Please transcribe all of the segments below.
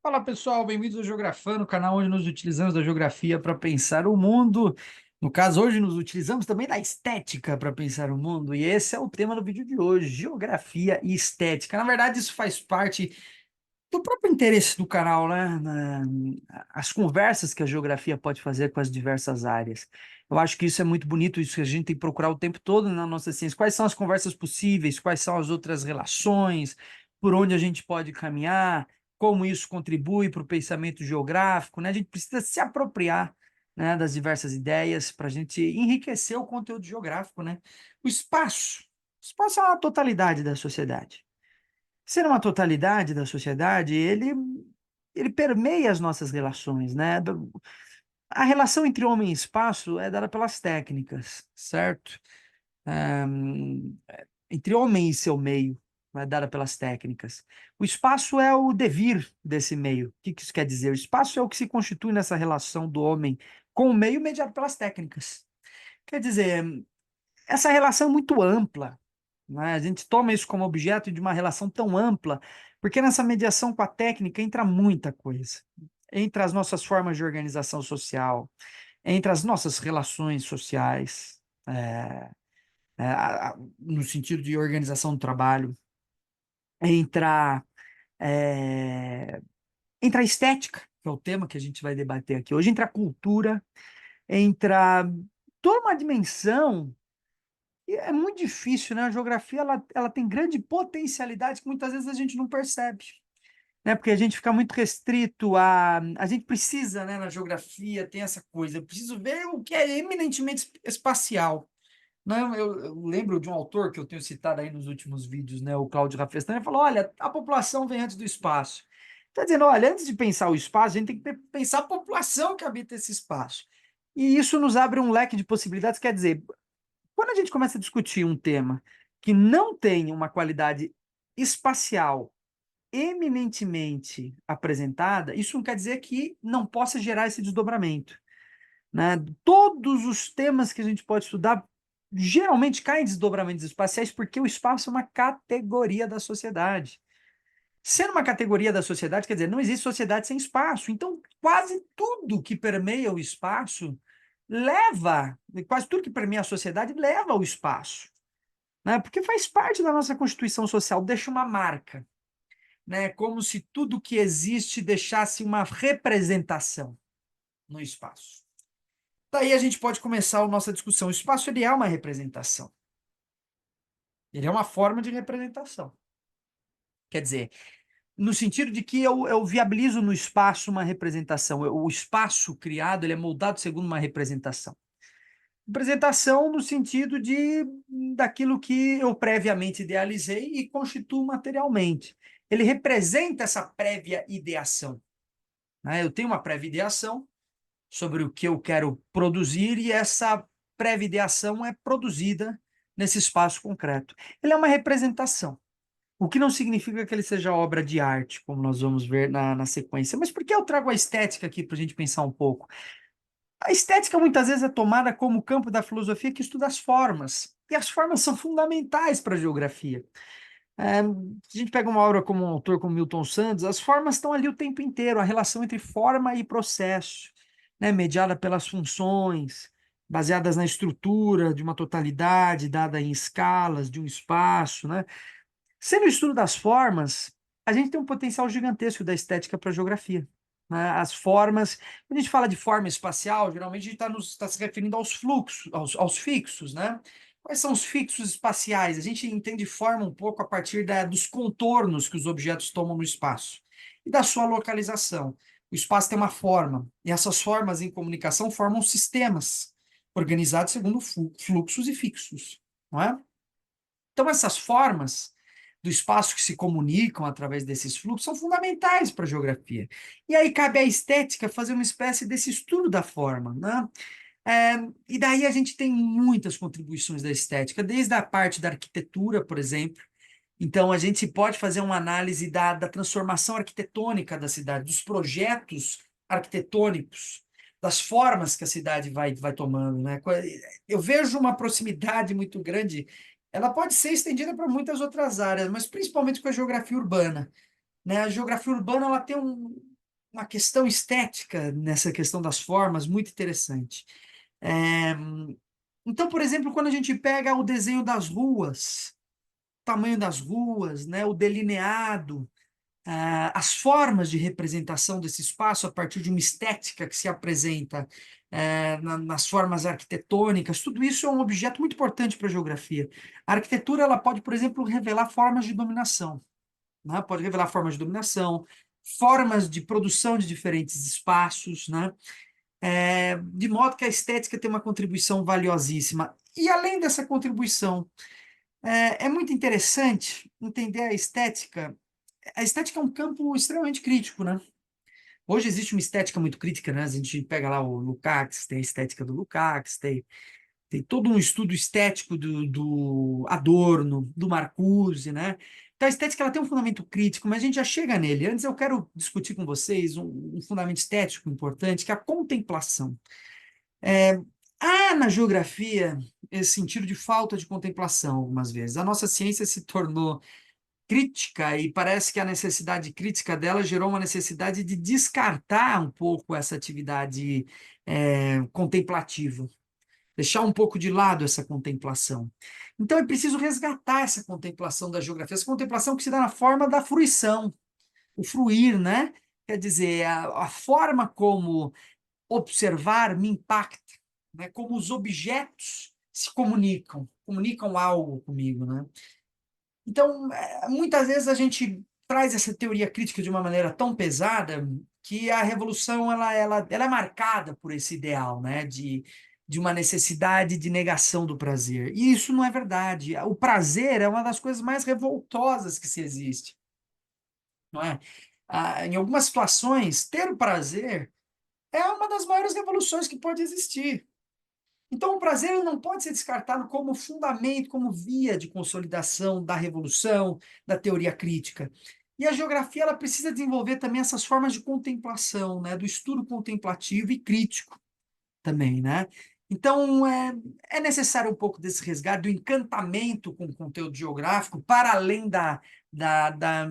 Fala pessoal, bem-vindos ao Geografando, o canal onde nos utilizamos da geografia para pensar o mundo. No caso, hoje nos utilizamos também da estética para pensar o mundo, e esse é o tema do vídeo de hoje: geografia e estética. Na verdade, isso faz parte do próprio interesse do canal, né? As conversas que a geografia pode fazer com as diversas áreas. Eu acho que isso é muito bonito, isso que a gente tem que procurar o tempo todo na nossa ciência. Quais são as conversas possíveis, quais são as outras relações, por onde a gente pode caminhar, como isso contribui para o pensamento geográfico, né? A gente precisa se apropriar, né, das diversas ideias para a gente enriquecer o conteúdo geográfico, né? O espaço é a totalidade da sociedade. Ser uma totalidade da sociedade, ele permeia as nossas relações, né? A relação entre homem e espaço é dada pelas técnicas, certo? Entre homem e seu meio, é dada pelas técnicas. O espaço é o devir desse meio. O que isso quer dizer? O espaço é o que se constitui nessa relação do homem com o meio mediado pelas técnicas. Quer dizer, essa relação é muito ampla, né? A gente toma isso como objeto de uma relação tão ampla, porque nessa mediação com a técnica entra muita coisa. Entra as nossas formas de organização social, entre as nossas relações sociais, no sentido de organização do trabalho, entra, é, entra a estética, que é o tema que a gente vai debater aqui hoje, entra a cultura, entra toda uma dimensão. E é muito difícil, né? A geografia ela tem grande potencialidade que muitas vezes a gente não percebe, né? Porque a gente fica muito restrito a gente precisa, né, na geografia tem essa coisa, eu preciso ver o que é eminentemente espacial. Não, eu lembro de um autor que eu tenho citado aí nos últimos vídeos, né, o Cláudio Rafestani, ele falou: olha, a população vem antes do espaço. Está dizendo, olha, antes de pensar o espaço, a gente tem que pensar a população que habita esse espaço. E isso nos abre um leque de possibilidades, quer dizer, quando a gente começa a discutir um tema que não tem uma qualidade espacial eminentemente apresentada, isso não quer dizer que não possa gerar esse desdobramento, né? Todos os temas que a gente pode estudar geralmente caem em desdobramentos espaciais porque o espaço é uma categoria da sociedade. Sendo uma categoria da sociedade, quer dizer, não existe sociedade sem espaço. Então, quase tudo que permeia o espaço quase tudo que permeia a sociedade leva ao espaço, né? Porque faz parte da nossa constituição social, deixa uma marca, né? Como se tudo que existe deixasse uma representação no espaço. Daí a gente pode começar a nossa discussão. O espaço ele é uma representação. Ele é uma forma de representação. Quer dizer, no sentido de que eu viabilizo no espaço uma representação. O espaço criado ele é moldado segundo uma representação. Representação no sentido de daquilo que eu previamente idealizei e constituo materialmente. Ele representa essa prévia ideação, né? Eu tenho uma prévia ideação sobre o que eu quero produzir e essa prévia ideação é produzida nesse espaço concreto. Ele é uma representação, o que não significa que ele seja obra de arte, como nós vamos ver na sequência. Mas por que eu trago a estética aqui para a gente pensar um pouco? A estética muitas vezes é tomada como campo da filosofia que estuda as formas. E as formas são fundamentais para a geografia. Se a gente pega uma obra como um autor como Milton Santos, as formas estão ali o tempo inteiro, a relação entre forma e processo, né, mediada pelas funções, baseadas na estrutura de uma totalidade, dada em escalas de um espaço, né? Sendo o estudo das formas, a gente tem um potencial gigantesco da estética para a geografia, né? As formas, quando a gente fala de forma espacial, geralmente a gente está se referindo aos fluxos, aos fixos, né? Quais são os fixos espaciais? A gente entende forma um pouco a partir dos contornos que os objetos tomam no espaço e da sua localização. O espaço tem uma forma, e essas formas em comunicação formam sistemas organizados segundo fluxos e fixos, não é? Então, essas formas do espaço que se comunicam através desses fluxos são fundamentais para a geografia. E aí cabe à estética fazer uma espécie desse estudo da forma, né? E daí a gente tem muitas contribuições da estética, desde a parte da arquitetura, por exemplo. Então, a gente pode fazer uma análise da transformação arquitetônica da cidade, dos projetos arquitetônicos, das formas que a cidade vai tomando, né? Eu vejo uma proximidade muito grande, ela pode ser estendida para muitas outras áreas, mas principalmente com a geografia urbana, né? A geografia urbana ela tem uma questão estética nessa questão das formas muito interessante. É, então, por exemplo, quando a gente pega o desenho das ruas, o tamanho das ruas, né, o delineado, as formas de representação desse espaço a partir de uma estética que se apresenta nas formas arquitetônicas, tudo isso é um objeto muito importante para a geografia. A arquitetura ela pode, por exemplo, revelar formas de dominação, né? Pode revelar formas de dominação, formas de produção de diferentes espaços, né? De modo que a estética tem uma contribuição valiosíssima. E além dessa contribuição, é muito interessante entender a estética. A estética é um campo extremamente crítico, né? Hoje existe uma estética muito crítica, né? A gente pega lá o Lukács, tem a estética do Lukács, tem todo um estudo estético do Adorno, do Marcuse, né? Então a estética ela tem um fundamento crítico, mas a gente já chega nele. Antes eu quero discutir com vocês um fundamento estético importante, que é a contemplação. Há na geografia esse sentido de falta de contemplação algumas vezes. A nossa ciência se tornou crítica e parece que a necessidade crítica dela gerou uma necessidade de descartar um pouco essa atividade contemplativa, deixar um pouco de lado essa contemplação. Então é preciso resgatar essa contemplação da geografia, essa contemplação que se dá na forma da fruição, o fruir, né? Quer dizer, a forma como observar me impacta, né? Como os objetos se comunicam algo comigo, né? Então, muitas vezes a gente traz essa teoria crítica de uma maneira tão pesada que a revolução ela é marcada por esse ideal, né? De uma necessidade de negação do prazer. E isso não é verdade. O prazer é uma das coisas mais revoltosas que se existe, não é? Em algumas situações, ter o prazer é uma das maiores revoluções que pode existir. Então, o prazer ele não pode ser descartado como fundamento, como via de consolidação da revolução, da teoria crítica. E a geografia ela precisa desenvolver também essas formas de contemplação, né, do estudo contemplativo e crítico também, né? Então, é necessário um pouco desse resgate, do encantamento com o conteúdo geográfico, para além da, da,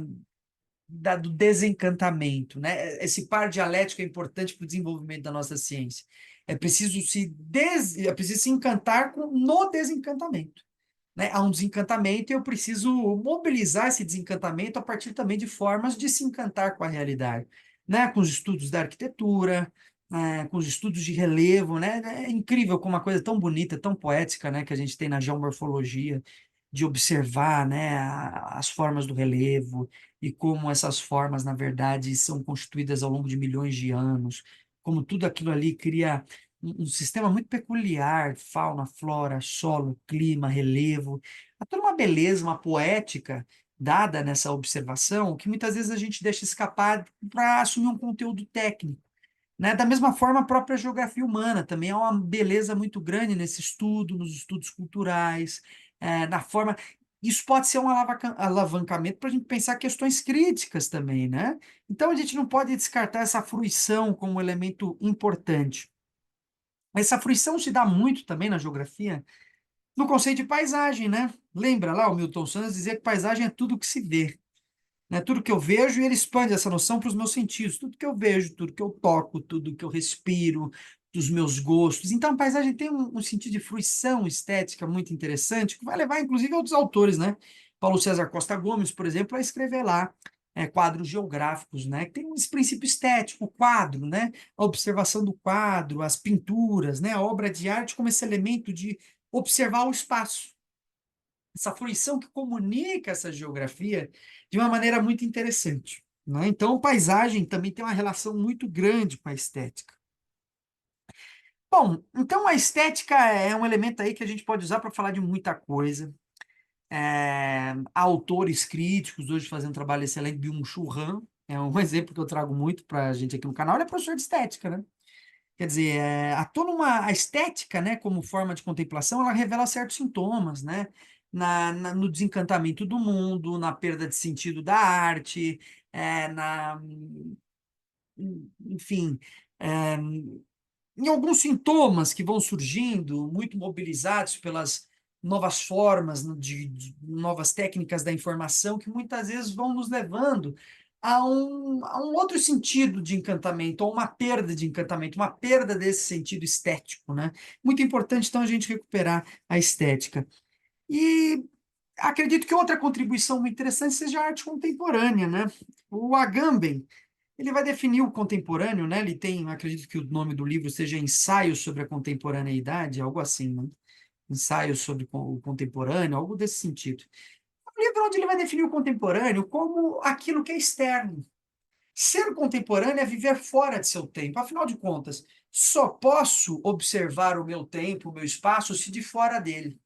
do desencantamento, né? Esse par dialético é importante para o desenvolvimento da nossa ciência. É preciso se encantar no desencantamento, né? Há um desencantamento e eu preciso mobilizar esse desencantamento a partir também de formas de se encantar com a realidade, né? Com os estudos da arquitetura, com os estudos de relevo, né? É incrível como uma coisa tão bonita, tão poética, né? Que a gente tem na geomorfologia, de observar, né? As formas do relevo e como essas formas, na verdade, são constituídas ao longo de milhões de anos, como tudo aquilo ali cria um sistema muito peculiar, fauna, flora, solo, clima, relevo, há toda uma beleza, uma poética dada nessa observação que muitas vezes a gente deixa escapar para assumir um conteúdo técnico, né? Da mesma forma, a própria geografia humana também há uma beleza muito grande nesse estudo, nos estudos culturais, na forma. Isso pode ser um alavancamento para a gente pensar questões críticas também, né? Então a gente não pode descartar essa fruição como um elemento importante. Essa fruição se dá muito também na geografia, no conceito de paisagem, né? Lembra lá o Milton Santos dizia que paisagem é tudo que se vê, né? Tudo que eu vejo, e ele expande essa noção para os meus sentidos. Tudo que eu vejo, tudo que eu toco, tudo que eu respiro, dos meus gostos. Então, a paisagem tem um sentido de fruição estética muito interessante, que vai levar, inclusive, a outros autores, né? Paulo César Costa Gomes, por exemplo, a escrever lá quadros geográficos, né? Que tem esse princípio estético, o quadro, né? A observação do quadro, as pinturas, né? A obra de arte como esse elemento de observar o espaço, essa fruição que comunica essa geografia de uma maneira muito interessante, né? Então, a paisagem também tem uma relação muito grande com a estética. Bom, então a estética é um elemento aí que a gente pode usar para falar de muita coisa. Há autores críticos hoje fazendo um trabalho excelente. Byung-Chul Han é um exemplo que eu trago muito para a gente aqui no canal. Ele é professor de estética, né? Quer dizer, a estética, né, como forma de contemplação, ela revela certos sintomas, né, no desencantamento do mundo, na perda de sentido da arte, é, na, enfim, é, em alguns sintomas que vão surgindo, muito mobilizados pelas novas formas, de novas técnicas da informação, que muitas vezes vão nos levando a um outro sentido de encantamento, ou uma perda de encantamento, uma perda desse sentido estético, né? Muito importante, então, a gente recuperar a estética. E acredito que outra contribuição muito interessante seja a arte contemporânea, né? O Agamben, ele vai definir o contemporâneo, né? Ele tem, acredito que o nome do livro seja Ensaios sobre a Contemporaneidade, algo assim, né? Ensaios sobre o contemporâneo, algo desse sentido. É um livro onde ele vai definir o contemporâneo como aquilo que é externo. Ser contemporâneo é viver fora de seu tempo. Afinal de contas, só posso observar o meu tempo, o meu espaço, se de fora dele.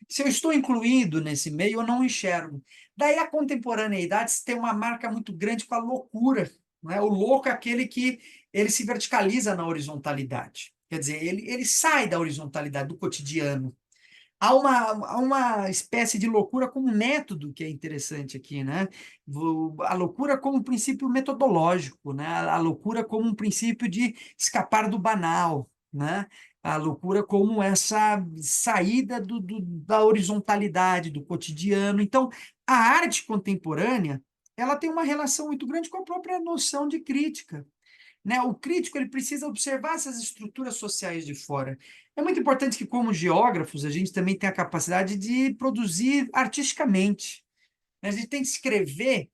Se eu estou incluído nesse meio, eu não enxergo. Daí a contemporaneidade tem uma marca muito grande com a loucura. Né? O louco é aquele que ele se verticaliza na horizontalidade. Quer dizer, ele sai da horizontalidade, do cotidiano. Há uma espécie de loucura como método que é interessante aqui, né? A loucura como um princípio metodológico, né? A loucura como um princípio de escapar do banal, né? A loucura como essa saída da horizontalidade, do cotidiano. Então, a arte contemporânea, ela tem uma relação muito grande com a própria noção de crítica, né? O crítico ele precisa observar essas estruturas sociais de fora. É muito importante que, como geógrafos, a gente também tenha a capacidade de produzir artisticamente, né? A gente tem que escrever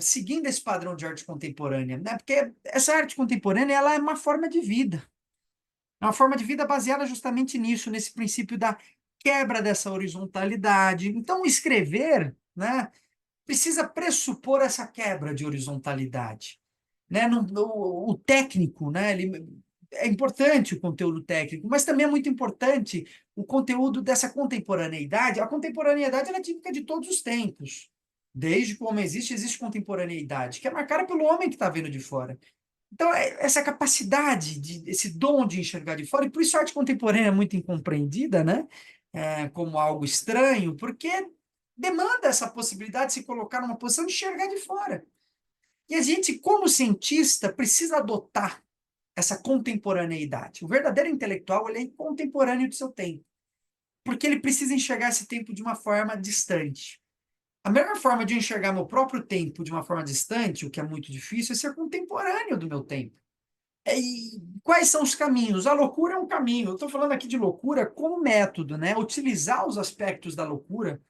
seguindo esse padrão de arte contemporânea, né? Porque essa arte contemporânea ela é uma forma de vida. É uma forma de vida baseada justamente nisso, nesse princípio da quebra dessa horizontalidade. Então, escrever, né, precisa pressupor essa quebra de horizontalidade, né? O técnico, né? É importante o conteúdo técnico, mas também é muito importante o conteúdo dessa contemporaneidade. A contemporaneidade ela é típica de todos os tempos. Desde que o homem existe, existe contemporaneidade, que é marcada pelo homem que está vendo de fora. Então, essa capacidade, esse dom de enxergar de fora, e por isso a arte contemporânea é muito incompreendida, né? Como algo estranho, porque demanda essa possibilidade de se colocar numa posição de enxergar de fora. E a gente, como cientista, precisa adotar essa contemporaneidade. O verdadeiro intelectual ele é contemporâneo de seu tempo, porque ele precisa enxergar esse tempo de uma forma distante. A melhor forma de eu enxergar meu próprio tempo de uma forma distante, o que é muito difícil, é ser contemporâneo do meu tempo. E quais são os caminhos? A loucura é um caminho. Eu estou falando aqui de loucura como método, né? Utilizar os aspectos da loucura,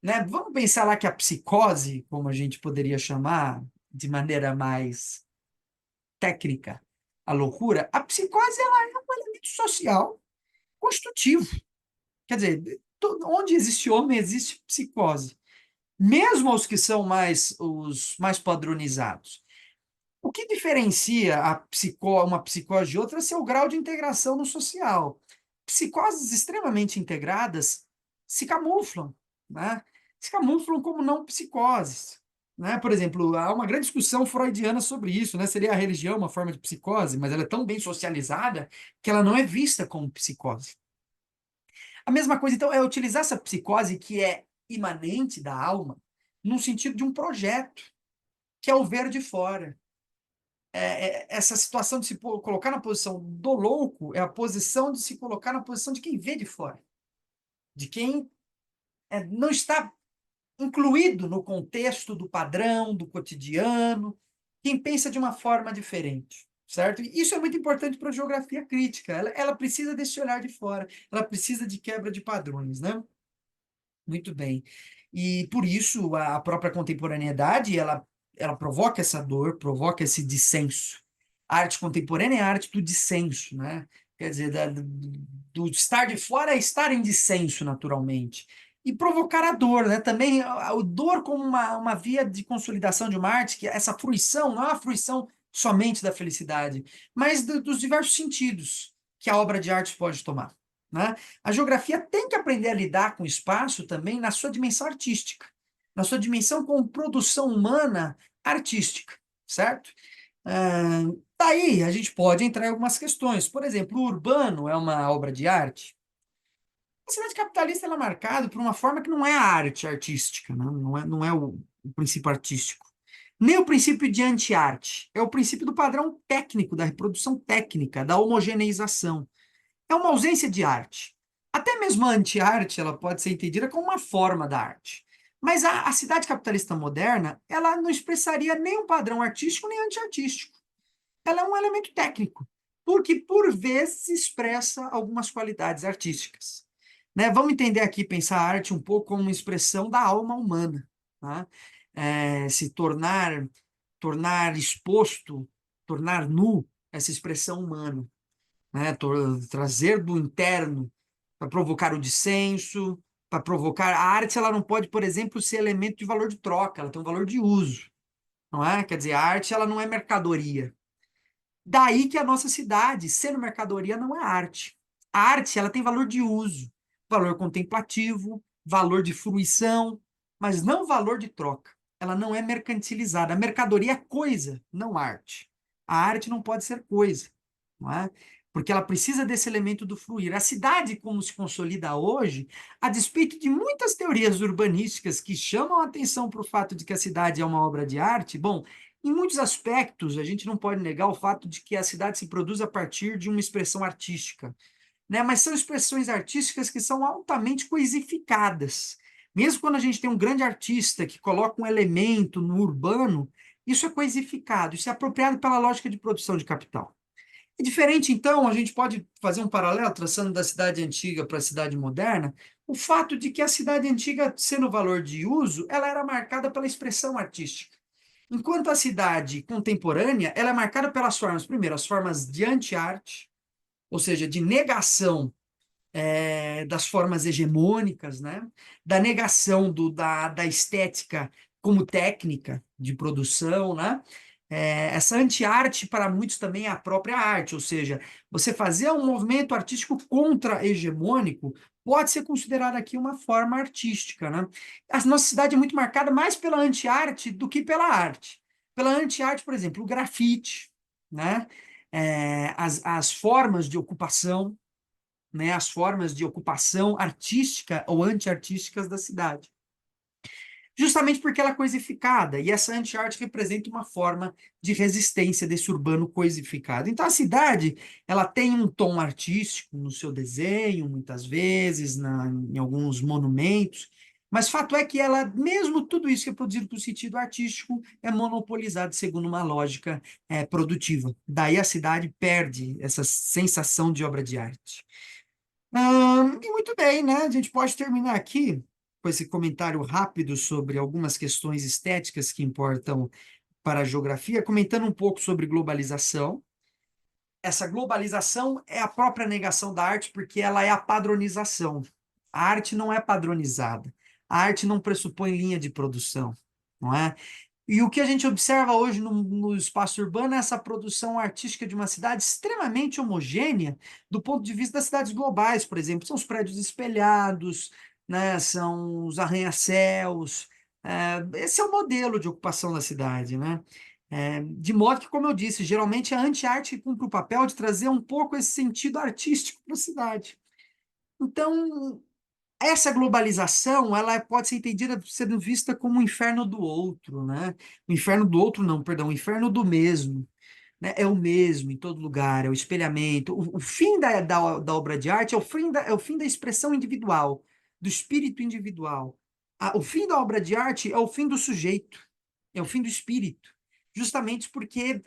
né? Vamos pensar lá que a psicose, como a gente poderia chamar de maneira mais técnica, a loucura, a psicose ela é um elemento social constitutivo. Quer dizer, onde existe homem, existe psicose. Mesmo os mais padronizados. O que diferencia uma psicose de outra é seu grau de integração no social. Psicoses extremamente integradas se camuflam, né? Se camuflam como não psicoses. Né? Por exemplo, há uma grande discussão freudiana sobre isso, né? Seria a religião uma forma de psicose, mas ela é tão bem socializada que ela não é vista como psicose. A mesma coisa, então, é utilizar essa psicose que é imanente da alma, no sentido de um projeto, que é o ver de fora. Essa situação de se colocar na posição do louco é a posição de se colocar na posição de quem vê de fora, de quem não está incluído no contexto do padrão, do cotidiano, quem pensa de uma forma diferente, certo? E isso é muito importante para a geografia crítica. Ela precisa desse olhar de fora, ela precisa de quebra de padrões, né? Muito bem. E por isso a própria contemporaneidade, ela provoca essa dor, provoca esse dissenso. A arte contemporânea é a arte do dissenso, né? Quer dizer, do estar de fora é estar em dissenso naturalmente. E provocar a dor, né? Também a dor como uma via de consolidação de uma arte, que essa fruição não é uma fruição somente da felicidade, mas dos diversos sentidos que a obra de arte pode tomar, né? A geografia tem que aprender a lidar com o espaço também na sua dimensão artística, na sua dimensão como produção humana artística, certo? Daí a gente pode entrar em algumas questões. Por exemplo, o urbano é uma obra de arte. A cidade capitalista ela é marcada por uma forma que não é a arte artística, né? Não é o princípio artístico. Nem o princípio de anti-arte. É o princípio do padrão técnico, da reprodução técnica, da homogeneização. É uma ausência de arte. Até mesmo a anti-arte ela pode ser entendida como uma forma da arte. Mas a cidade capitalista moderna, ela não expressaria nem um padrão artístico nem antiartístico. Ela é um elemento técnico, porque por vezes expressa algumas qualidades artísticas. Né? Vamos entender aqui, pensar a arte um pouco como uma expressão da alma humana. Tá? Se tornar exposto, tornar nu essa expressão humana, né? Trazer do interno para provocar o dissenso, para provocar. A arte ela não pode, por exemplo, ser elemento de valor de troca, ela tem um valor de uso, não é? Quer dizer, a arte ela não é mercadoria. Daí que a nossa cidade, sendo mercadoria, não é arte. A arte ela tem valor de uso, valor contemplativo, valor de fruição, mas não valor de troca. Ela não é mercantilizada. A mercadoria é coisa, não arte. A arte não pode ser coisa, não é? Porque ela precisa desse elemento do fruir. A cidade, como se consolida hoje, a despeito de muitas teorias urbanísticas que chamam a atenção para o fato de que a cidade é uma obra de arte, bom, em muitos aspectos, a gente não pode negar o fato de que a cidade se produz a partir de uma expressão artística, né? Mas são expressões artísticas que são altamente coisificadas. Mesmo quando a gente tem um grande artista que coloca um elemento no urbano, isso é coisificado, isso é apropriado pela lógica de produção de capital. É diferente, então, a gente pode fazer um paralelo, traçando da cidade antiga para a cidade moderna, o fato de que a cidade antiga, sendo valor de uso, ela era marcada pela expressão artística. Enquanto a cidade contemporânea, ela é marcada pelas formas, primeiro, as formas de anti-arte, ou seja, de negação das formas hegemônicas, né? Da negação da estética como técnica de produção, né? Essa anti-arte, para muitos, também é a própria arte, ou seja, você fazer um movimento artístico contra-hegemônico pode ser considerado aqui uma forma artística, né? A nossa cidade é muito marcada mais pela anti-arte do que pela arte. Pela anti-arte, por exemplo, o grafite, né? As formas de ocupação, né, as formas de ocupação artística ou anti-artísticas da cidade. Justamente porque ela é coisificada, e essa anti-arte representa uma forma de resistência desse urbano coisificado. Então, a cidade, ela tem um tom artístico no seu desenho, muitas vezes, em alguns monumentos, mas fato é que ela, mesmo tudo isso que é produzido por sentido artístico, é monopolizado segundo uma lógica produtiva. Daí a cidade perde essa sensação de obra de arte. E muito bem, né? A gente pode terminar aqui com esse comentário rápido sobre algumas questões estéticas que importam para a geografia, comentando um pouco sobre globalização. Essa globalização é a própria negação da arte, porque ela é a padronização. A arte não é padronizada. A arte não pressupõe linha de produção, não é? E o que a gente observa hoje no espaço urbano é essa produção artística de uma cidade extremamente homogênea do ponto de vista das cidades globais, por exemplo. São os prédios espelhados, né? São os arranha-céus. Esse é o modelo de ocupação da cidade, né? De modo que, como eu disse, geralmente a anti-arte cumpre o papel de trazer um pouco esse sentido artístico para a cidade. Então, essa globalização, ela pode ser entendida, sendo vista como o inferno do outro, né? O inferno do outro, não, perdão, o inferno do mesmo, né? É o mesmo em todo lugar, é o espelhamento. O fim da obra de arte é o fim da expressão individual, do espírito individual. O fim da obra de arte é o fim do sujeito, é o fim do espírito, justamente porque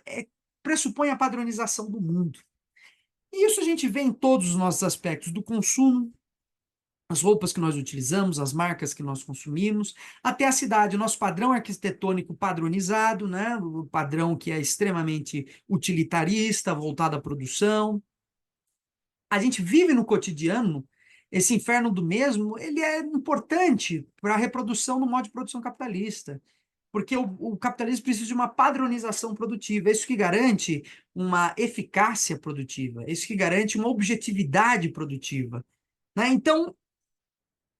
pressupõe a padronização do mundo. E isso a gente vê em todos os nossos aspectos do consumo, as roupas que nós utilizamos, as marcas que nós consumimos, até a cidade, o nosso padrão arquitetônico padronizado, né? O padrão que é extremamente utilitarista, voltado à produção. A gente vive no cotidiano, esse inferno do mesmo, ele é importante para a reprodução do modo de produção capitalista, porque o capitalismo precisa de uma padronização produtiva, é isso que garante uma eficácia produtiva, é isso que garante uma objetividade produtiva. Né? Então,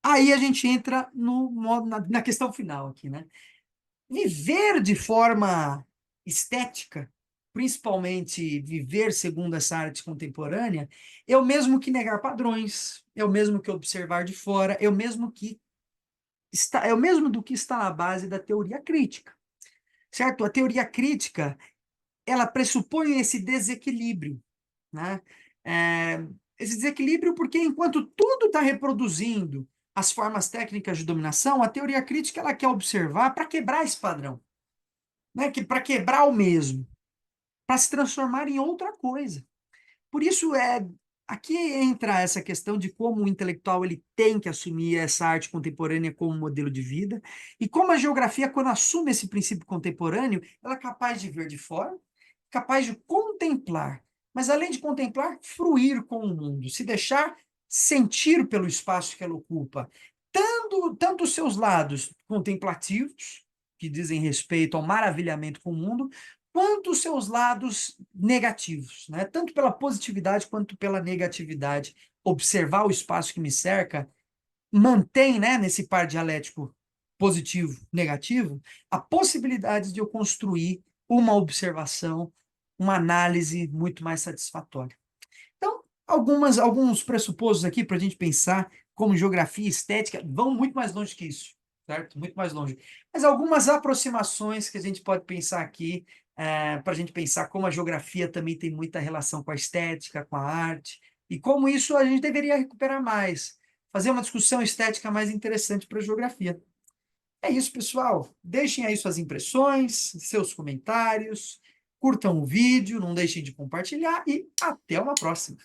aí a gente entra na questão final aqui, né? Viver de forma estética, principalmente viver segundo essa arte contemporânea, é o mesmo que negar padrões, é o mesmo que observar de fora, é o mesmo do que está na base da teoria crítica, certo? A teoria crítica, ela pressupõe esse desequilíbrio, né? Esse desequilíbrio porque enquanto tudo está reproduzindo as formas técnicas de dominação, a teoria crítica ela quer observar para quebrar esse padrão, né? Para quebrar o mesmo, para se transformar em outra coisa. Por isso, aqui entra essa questão de como o intelectual ele tem que assumir essa arte contemporânea como modelo de vida, e como a geografia, quando assume esse princípio contemporâneo, ela é capaz de ver de fora, capaz de contemplar, mas além de contemplar, fruir com o mundo, se deixar sentir pelo espaço que ela ocupa, tanto os seus lados contemplativos, que dizem respeito ao maravilhamento com o mundo, quanto os seus lados negativos, né? Tanto pela positividade quanto pela negatividade. Observar o espaço que me cerca mantém, né, nesse par dialético positivo-negativo, a possibilidade de eu construir uma observação, uma análise muito mais satisfatória. Então, alguns pressupostos aqui para a gente pensar como geografia e estética vão muito mais longe que isso, certo? Muito mais longe. Mas algumas aproximações que a gente pode pensar aqui, para a gente pensar como a geografia também tem muita relação com a estética, com a arte, e como isso a gente deveria recuperar mais, fazer uma discussão estética mais interessante para a geografia. É isso, pessoal. Deixem aí suas impressões, seus comentários, curtam o vídeo, não deixem de compartilhar e até uma próxima.